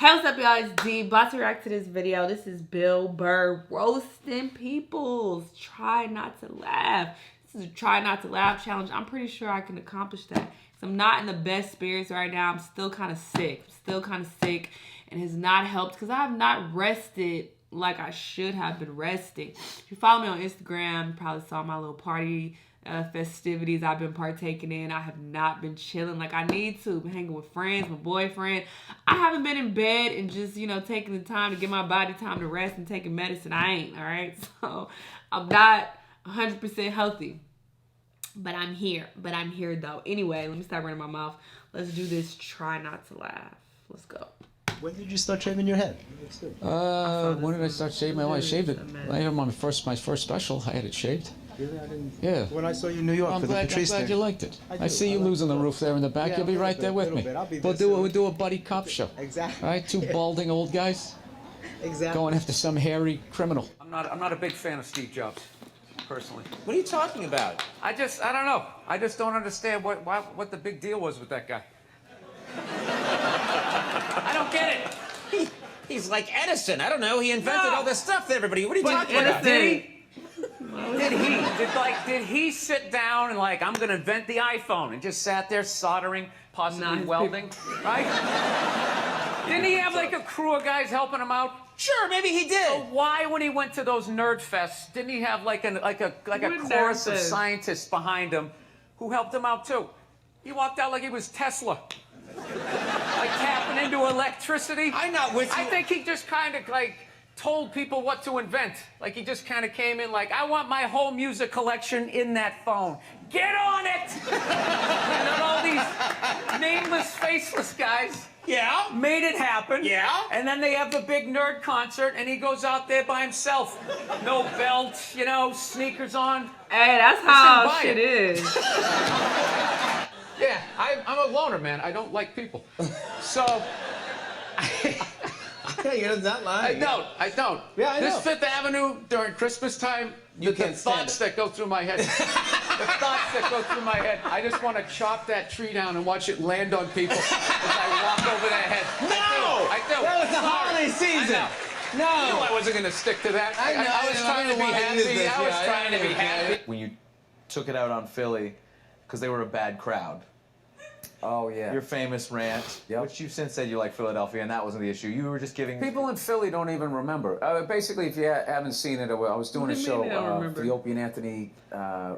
Hey, what's up, y'all? It's D. About to react to this video. This is BURR roasting peoples. Try not to laugh. This is a try not to laugh challenge. I'm pretty sure I can accomplish that. So I'm not in the best spirits right now. I'm still kind of sick. And has not helped because I have not rested like I should have been resting. If you follow me on Instagram, you probably saw my little party festivities I've been partaking in. I have not been chilling like I need to. Been hanging with friends, my boyfriend. I haven't been in bed and just, taking the time to give my body time to rest and taking medicine. I ain't, all right? So I'm not 100% healthy. But I'm here though. Anyway, let me stop running my mouth. Let's do this try not to laugh. Let's go. When did you start shaving your head? When did I start shaving my head? I shaved it. I had my first special. I had it shaved. Really? I didn't. Yeah. When I saw you in New York for the Patrice I'm glad you liked it. I see you losing the roof there in the back. Yeah, You'll be right there with me. We'll do a buddy cop show. Exactly. All right, two balding old guys. Exactly. Going after some hairy criminal. I'm not a big fan of Steve Jobs, personally. What are you talking about? I don't know. I just don't understand what the big deal was with that guy. I don't get it. He's like Edison. I don't know. He invented all this stuff to everybody. What are you talking about? Did he sit down and I'm gonna invent the iPhone and just sat there soldering, possibly welding, right? Didn't he have a crew of guys helping him out? Sure, maybe he did. So why, when he went to those nerd fests, didn't he have a chorus of scientists behind him who helped him out too? He walked out like he was Tesla. Tapping into electricity. I'm not with you. I think he just kind of told people what to invent. He just kind of came in I want my whole music collection in that phone. Get on it! And then all these nameless, faceless guys made it happen. Yeah. And then they have the big nerd concert and he goes out there by himself. No belt, sneakers on. Hey, that's how shit is. Yeah, I'm a loner, man. I don't like people. So... You're not lying. I don't. Yeah, I know. This Fifth Avenue during Christmas time, the thoughts that go through my head. I just want to chop that tree down and watch it land on people as I walk over their head. No! I do. That was the holiday season. No. I knew I wasn't going to stick to that. I was trying to be happy. I was trying to be happy. When you took it out on Philly, because they were a bad crowd. Oh, yeah. Your famous rant, which you've since said you like Philadelphia, and that wasn't the issue. You were just giving... People in Philly don't even remember. Basically, if you haven't seen it, I was doing a show for the Opie and Anthony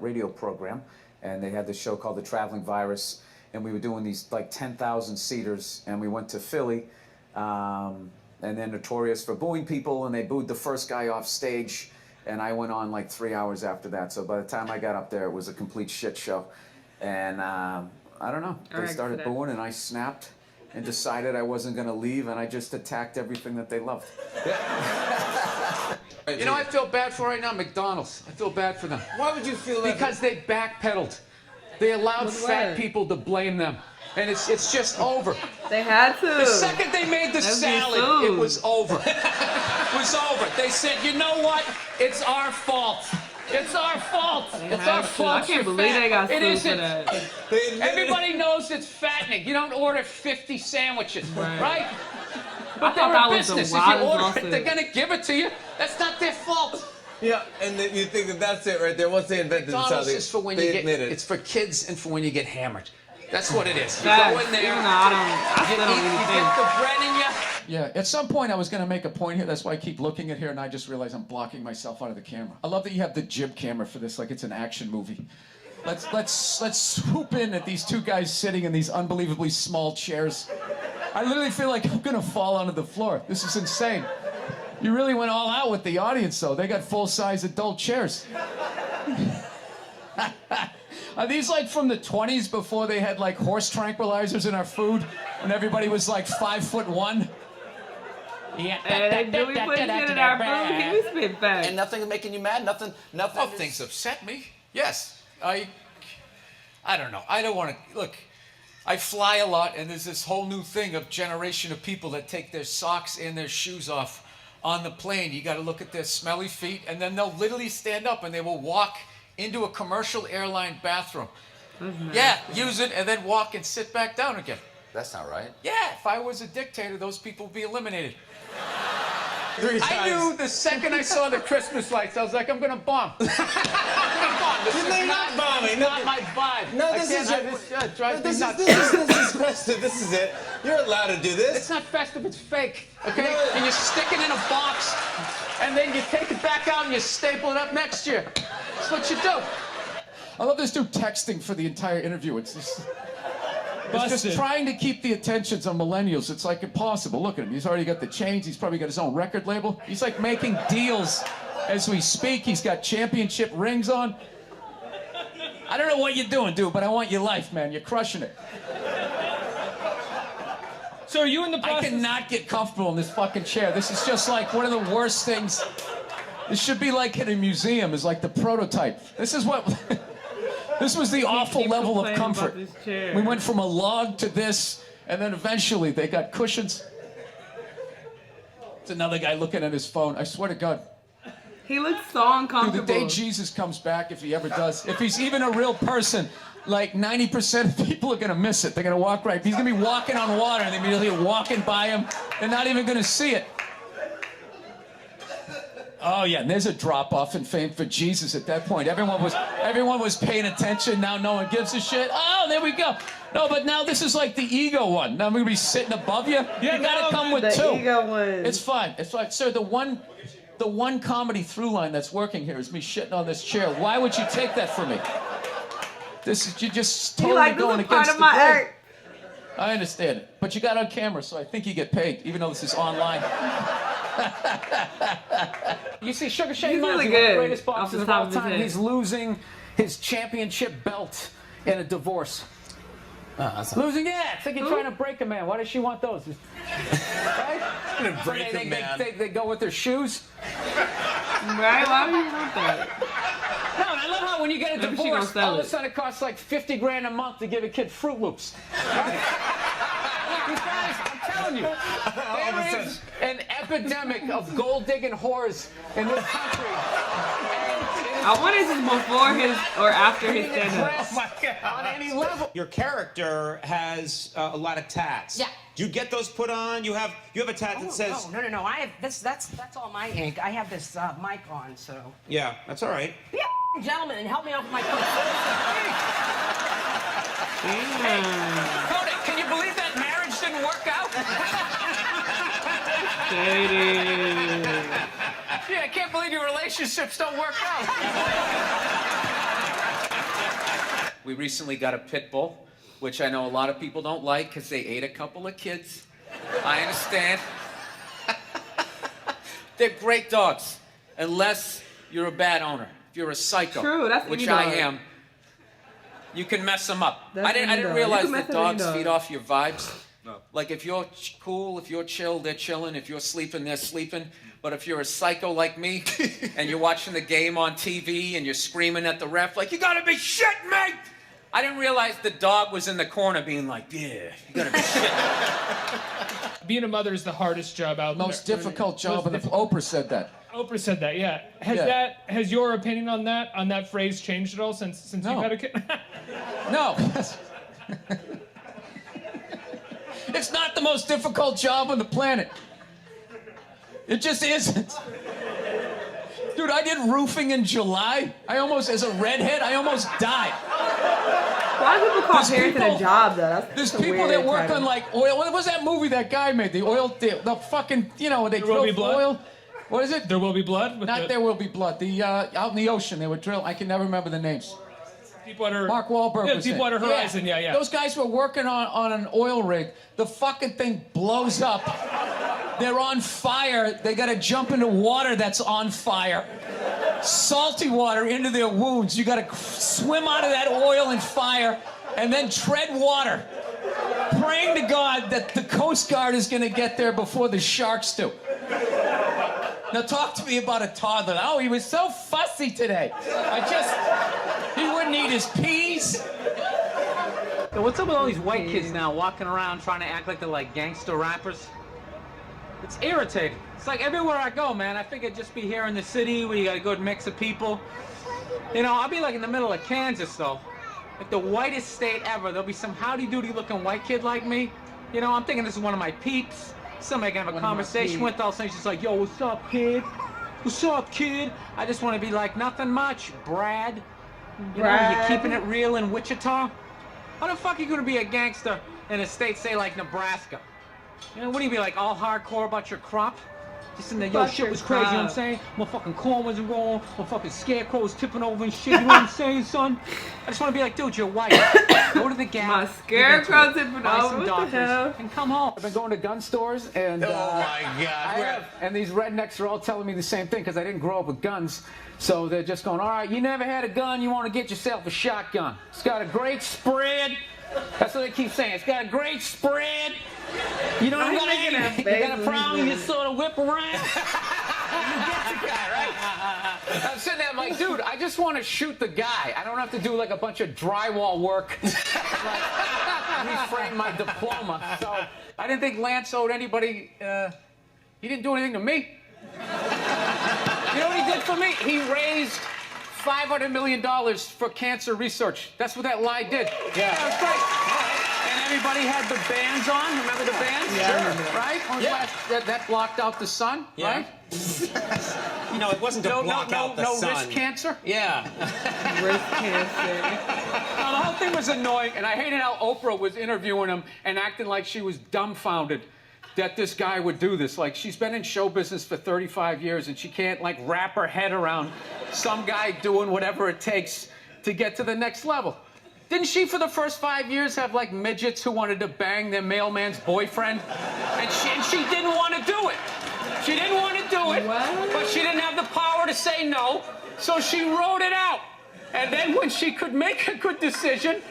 radio program, and they had this show called The Traveling Virus, and we were doing these 10,000 seaters, and we went to Philly, and they're notorious for booing people, and they booed the first guy off stage, and I went on 3 hours after that. So by the time I got up there, it was a complete shit show, and... I don't know. They started booing, and I snapped and decided I wasn't going to leave, and I just attacked everything that they loved. You know, I feel bad for right now McDonald's. I feel bad for them. Why would you feel that? Because they backpedaled. They allowed fat people to blame them, and it's just over. They had to. The second they made the salad, it was over. It was over. They said, you know what? It's our fault. It's our fault. It's our fault. I can't believe they got sued for that. Everybody knows it's fattening. You don't order 50 sandwiches, right? But they're a business. If you order it, they're gonna give it to you. That's not their fault. Yeah, and then you think that's it right there. Once they invented McDonald's something, is for when they you admit it. It's for kids and for when you get hammered. That's what it is. You Facts. go in there. I You get the bread in you. Yeah, at some point I was going to make a point here. That's why I keep looking at here, and I just realize I'm blocking myself out of the camera. I love that you have the jib camera for this, like it's an action movie. Let's swoop in at these two guys sitting in these unbelievably small chairs. I literally feel like I'm going to fall onto the floor. This is insane. You really went all out with the audience, though. They got full-size adult chairs. Are these from the 20s before they had horse tranquilizers in our food and everybody was 5'1"? Yeah, they do be putting shit in our food. Can you spit back? And nothing's making you mad. Nothing. Oh, things upset me. Yes, I don't know. I don't want to look. I fly a lot, and there's this whole new thing of generation of people that take their socks and their shoes off on the plane. You got to look at their smelly feet, and then they'll literally stand up and they will walk into a commercial airline bathroom. Yeah, use it and then walk and sit back down again. That's not right. Yeah, if I was a dictator, those people would be eliminated. 3 times. I knew the second I saw the Christmas lights, I was like, I'm gonna bomb. I'm gonna bomb. This is not bombing. not my vibe. No, I this can't is have your- this drives me nuts. This is festive. This is it. You're allowed to do this. It's not festive, it's fake, okay? And you stick it in a box, and then you take it back out and you staple it up next year. That's what you do. I love this dude texting for the entire interview. It's just trying to keep the attentions on millennials. It's like impossible. Look at him. He's already got the chains. He's probably got his own record label. He's like making deals as we speak. He's got championship rings on. I don't know what you're doing, dude, but I want your life, man. You're crushing it. So are you in the process? I cannot get comfortable in this fucking chair. This is just like one of the worst things. This should be like in a museum, is like the prototype. This is what... This was the awful level of comfort. We went from a log to this, and then eventually they got cushions. It's another guy looking at his phone. I swear to God. He looks so uncomfortable. Dude, the day Jesus comes back, if he ever does, if he's even a real person, like 90% of people are gonna miss it. They're gonna walk right. He's gonna be walking on water, and they're immediately walking by him. They're not even gonna see it. Oh yeah, and there's a drop-off in fame for Jesus at that point. Everyone was paying attention. Now no one gives a shit. Oh, there we go. No, but now this is like the ego one. Now I'm gonna be sitting above you. Yeah, you gotta come with the two. ego one. It's fine. It's fine, sir. The one comedy through line that's working here is me shitting on this chair. Why would you take that from me? This is you just totally like, going this is part against of the my grain. art. I understand it, but you got on camera, so I think you get paid, even though this is online. You see, Sugar Shane He's Mosley, really one of the good greatest off boxers the of top all of his time. head. He's losing his championship belt in a divorce. Losing, yeah. It's like you're trying to break a man. Why does she want those? Right? Gonna break they, a man. they go with their shoes. Right? Why would you want that? No, and I love how when you get a Maybe she gonna divorce, sell all of a it. sudden it costs like 50 grand a month to give a kid Fruit Loops. Right? You guys, I'm telling you, there is an epidemic of gold-digging whores in this country. I wonder if it's before his or after his stand-up. Oh my God. On any level. Your character has a lot of tats. Yeah. Do you get those put on? You have a tat that says. No. I have this. That's all my ink. I have this mic on, so. Yeah, that's all right. Be a gentleman and help me out with my. Cody, can you believe that marriage didn't work out? Yeah, I can't believe your relationships don't work out. We recently got a pit bull, which I know a lot of people don't like because they ate a couple of kids. I understand. They're great dogs, unless you're a bad owner. If you're a psycho, True, that's which any I dog. am, you can mess them up. That's I didn't any dog. You realize can that mess with any dogs dog. feed off your vibes. No. Like if you're cool, if you're chill, they're chilling. If you're sleeping, they're sleeping. But if you're a psycho like me and you're watching the game on TV and you're screaming at the ref like, you gotta be shitting me! I didn't realize the dog was in the corner being like, yeah, you gotta be shitting. Being a mother is the hardest job out there. Most difficult job, Most and Oprah said that. Oprah said that, yeah. Has your opinion on that phrase changed at all since No. you've had a kid? No. It's not the most difficult job on the planet. It just isn't. Dude, I did roofing in July. As a redhead, I almost died. A lot of people call parenting a job, though. There's That's a people weird that work title. on like oil. What was that movie that guy made? The fucking, they Will drill Be Blood? oil. What is it? There Will Be Blood? Not There Will Be Blood. The out in the ocean, they would drill. I can never remember the names. Deepwater. Mark Wahlberg Yeah, was in it. Deepwater Horizon, yeah. Those guys were working on an oil rig. The fucking thing blows up. They're on fire. They gotta jump into water that's on fire. Salty water into their wounds. You gotta swim out of that oil and fire and then tread water. Praying to God that the Coast Guard is gonna get there before the sharks do. Now talk to me about a toddler. Oh, he was so fussy today. He wouldn't eat his peas. So what's up with all these white kids now walking around trying to act like they're like gangster rappers? It's irritating. It's like everywhere I go, man, I think I'd just be here in the city where you got a good mix of people. You know, I'll be like in the middle of Kansas, though. Like the whitest state ever. There'll be some howdy-doody looking white kid like me. You know, I'm thinking this is one of my peeps. Somebody I can have a conversation with. All of a sudden she's like, yo, what's up, kid? What's up, kid? I just want to be like, nothing much, Brad. You know, you keeping it real in Wichita? How the fuck are you going to be a gangster in a state, say, like Nebraska? You know, what do you be like, all hardcore about your crop? Just in there, yo, shit was crazy, you know what I'm saying? My fucking corn wasn't wrong, my fucking scarecrow was tipping over and shit, you know what I'm saying, son? I just want to be like, dude, you're white. Go to the Gap. My scarecrow tipping buy over, some what the Dockers, hell? and come home. I've been going to gun stores, and Oh my God. I have, and these rednecks are all telling me the same thing, because I didn't grow up with guns. So they're just going, all right, you never had a gun, you want to get yourself a shotgun. It's got a great spread. That's what they keep saying. It's got a great spread. You don't got you got a problem, you sort of whip around. You get the guy, right? I'm sitting there, I'm like, dude, I just want to shoot the guy. I don't have to do like a bunch of drywall work. Like, reframe my diploma. So I didn't think Lance owed anybody, he didn't do anything to me. You know what he did for me? He raised $500 million for cancer research. That's what that lie did. Yeah. That was great. And everybody had the bands on. Remember the bands? Yeah. Sure. Right? Yeah. That blocked out the sun, right? You know, it wasn't to block out the sun. No wrist cancer? Yeah. Wrist cancer. No, the whole thing was annoying, and I hated how Oprah was interviewing him and acting like she was dumbfounded that this guy would do this. Like, she's been in show business for 35 years, and she can't, like, wrap her head around some guy doing whatever it takes to get to the next level. Didn't she, for the first 5 years, have, like, midgets who wanted to bang their mailman's boyfriend? And she didn't want to do it. She didn't want to do it, but she didn't have the power to say no, so she wrote it out. And then when she could make a good decision,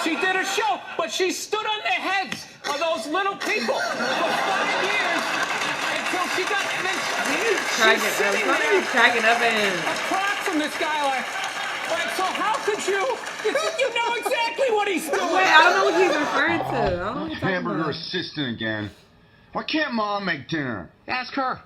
she did a show, but she stood on the heads of those little people for 5 years until she got, and then she's sitting there across from this guy like, so how could you know exactly what he's doing. Wait, I don't know what he's referring to. I don't know what he's talking Hamburger about. assistant again. Why can't Mom make dinner? Ask her.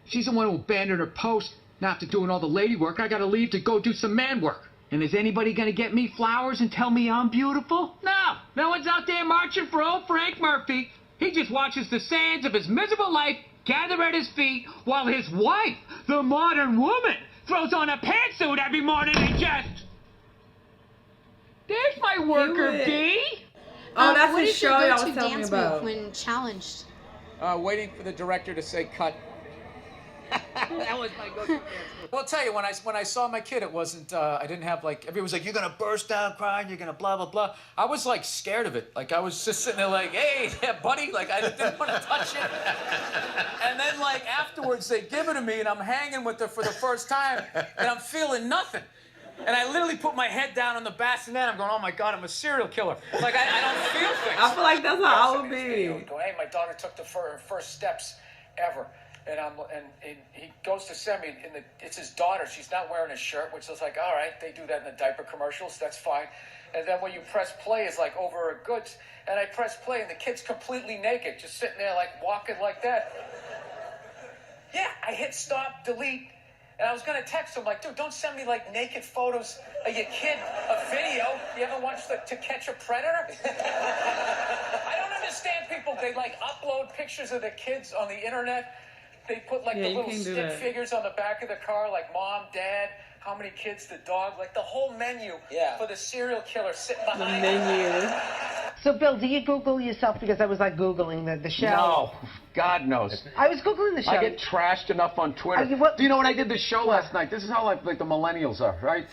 She's the one who abandoned her post. Now after doing all the lady work, I gotta leave to go do some man work. And is anybody gonna get me flowers and tell me I'm beautiful? No. No one's out there marching for old Frank Murphy. He just watches the sands of his miserable life gather at his feet while his wife, the modern woman, throws on a pantsuit every morning and just... There's my worker bee. Oh, that's what the is show your y'all was go-to telling me dance about. move when challenged? Waiting for the director to say cut. That was my go-to dance move. Well, I'll tell you, when I saw my kid, it wasn't, I didn't have, like, everyone was like, you're gonna burst out crying, you're gonna blah, blah, blah. I was, like, scared of it. Like, I was just sitting there like, hey, yeah, buddy, like, I didn't want to touch it. And then, like, afterwards, they give it to me, and I'm hanging with her for the first time, and I'm feeling nothing. And I literally put my head down on the bassinet. I'm going, oh my God, I'm a serial killer. Like, I don't feel things. I feel like that's how I would be. Going, hey, my daughter took her first steps ever. And he goes to send me, and it's his daughter. She's not wearing a shirt, which is like, all right, they do that in the diaper commercials. That's fine. And then when you press play, it's like over a goods. And I press play, and the kid's completely naked, just sitting there, like, walking like that. Yeah, I hit stop, delete. And I was going to text him, like, dude, don't send me, like, naked photos of your kid, a video. You ever watch To Catch a Predator? I don't understand people. They, like, upload pictures of their kids on the internet. They put, like, the little stick figures on the back of the car, like mom, dad, how many kids, the dog, like the whole menu for the serial killer sitting behind the menu. So, Bill, do you Google yourself? Because I was, like, Googling the show. No, God knows. I was Googling the show. I get trashed enough on Twitter. Do you know when I did the show last night? This is how like the millennials are, right?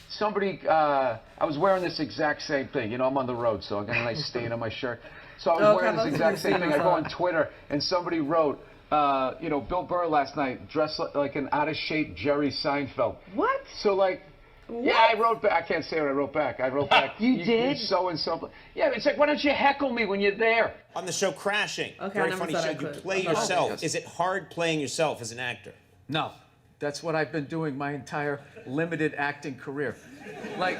Somebody, I was wearing this exact same thing. You know, I'm on the road, so I got a nice stain on my shirt. So I was wearing this exact same thing. I go on Twitter, and somebody wrote, you know, Bill Burr last night dressed like an out-of-shape Jerry Seinfeld. What? So, like... What? Yeah, I wrote back. I can't say what I wrote back. I wrote back. You did? So and so. Yeah, it's like, why don't you heckle me when you're there? On the show Crashing, okay, very funny show, you play yourself. Yes. Is it hard playing yourself as an actor? No. That's what I've been doing my entire limited acting career. Like,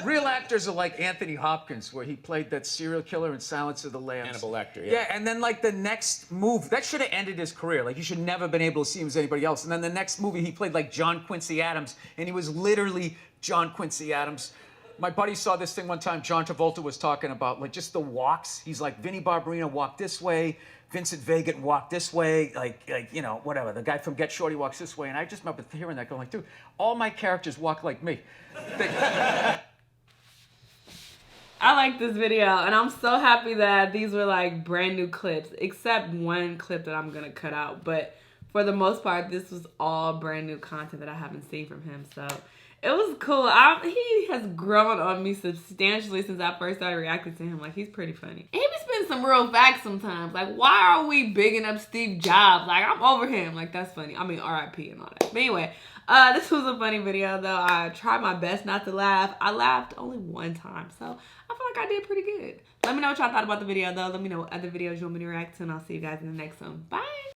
real actors are like Anthony Hopkins, where he played that serial killer in Silence of the Lambs. Hannibal Lecter, yeah. Yeah, and then, like, the next move, that should have ended his career. Like, you should never have been able to see him as anybody else. And then the next movie, he played, like, John Quincy Adams, and he was literally John Quincy Adams. My buddy saw this thing one time. John Travolta was talking about like just the walks. He's like, Vinnie Barbarino walked this way, Vincent Vega walked this way, like you know, whatever. The guy from Get Shorty walks this way, and I just remember hearing that, going like, dude, all my characters walk like me. I like this video, and I'm so happy that these were like brand new clips, except one clip that I'm gonna cut out. But for the most part, this was all brand new content that I haven't seen from him. So it was cool. He has grown on me substantially since I first started reacting to him. Like, he's pretty funny. And he be spitting some real facts sometimes. Like, why are we bigging up Steve Jobs? Like, I'm over him. Like, that's funny. I mean, R.I.P. and all that. But anyway, this was a funny video, though. I tried my best not to laugh. I laughed only one time, so I feel like I did pretty good. Let me know what y'all thought about the video, though. Let me know what other videos you want me to react to, and I'll see you guys in the next one. Bye!